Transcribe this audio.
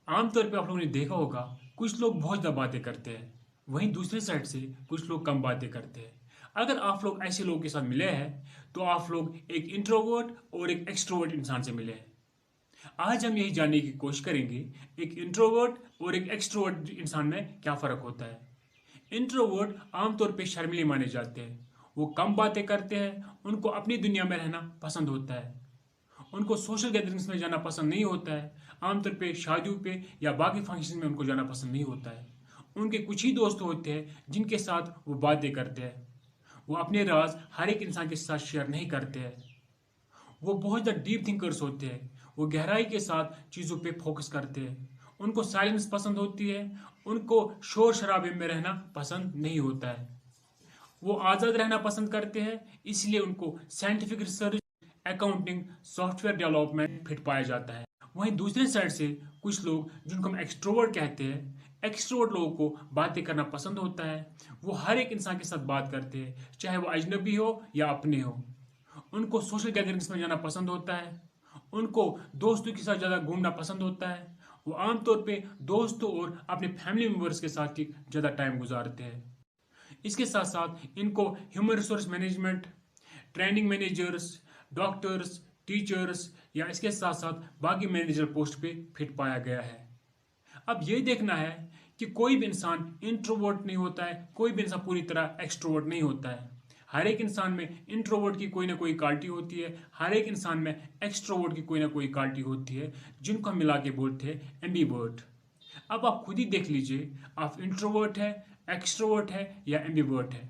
आमतौर पे आप लोगों ने देखा होगा कुछ लोग बहुत ज़्यादा बातें करते हैं, वहीं दूसरे साइड से कुछ लोग कम बातें करते हैं। अगर आप लोग ऐसे लोगों के साथ मिले हैं तो आप लोग एक इंट्रोवर्ट और एक एक्सट्रोवर्ट इंसान से मिले हैं। आज हम यही जानने की कोशिश करेंगे एक इंट्रोवर्ट और एक एक्सट्रोवर्ट इंसान में क्या फ़र्क होता है। इंट्रोवर्ट आमतौर पे शर्मीले माने जाते हैं, वो कम बातें करते हैं, उनको अपनी दुनिया में रहना पसंद होता है, उनको सोशल गैदरिंग्स में जाना पसंद नहीं होता है। आमतौर पे शादियों पे या बाकी फंक्शन में उनको जाना पसंद नहीं होता है। उनके कुछ ही दोस्त होते हैं जिनके साथ वो बातें करते हैं। वो अपने राज हर एक इंसान के साथ शेयर नहीं करते हैं। वो बहुत ज़्यादा डीप थिंकर्स होते हैं। वो गहराई के साथ चीज़ों पे फोकस करते हैं। उनको साइलेंस पसंद होती है। उनको शोर शराबे में रहना पसंद नहीं होता है। वो आज़ाद रहना पसंद करते हैं, इसलिए उनको scientific research, accounting, software development fit पाया जाता है। वहीं दूसरे साइड से कुछ लोग जिनको हम एक्सट्रोवर्ट कहते हैं, एक्सट्रोवर्ट लोगों को बातें करना पसंद होता है। वो हर एक इंसान के साथ बात करते हैं, चाहे वो अजनबी हो या अपने हो। उनको सोशल गैदरिंग्स में जाना पसंद होता है। उनको दोस्तों के साथ ज़्यादा घूमना पसंद होता है। वो आमतौर पे दोस्तों और अपने फैमिली मेम्बर्स के साथ ही ज़्यादा टाइम गुजारते हैं। इसके साथ साथ इनको human resource management, training managers, doctors, teachers या इसके साथ साथ बाकी मैनेजर पोस्ट पे फिट पाया गया है। अब ये देखना है कि कोई भी इंसान इंट्रोवर्ट नहीं होता है, कोई भी इंसान पूरी तरह एक्सट्रोवर्ट नहीं होता है। हर एक इंसान में इंट्रोवर्ट की कोई ना कोई क्वालिटी होती है, हर एक इंसान में एक्सट्रोवर्ट की कोई ना कोई क्वालिटी होती है, जिनको हम मिला के बोलते हैं एम्बीवर्ट। अब आप खुद ही देख लीजिए, आप इंट्रोवर्ट है, एक्सट्रोवर्ट है या एम्बीवर्ट है।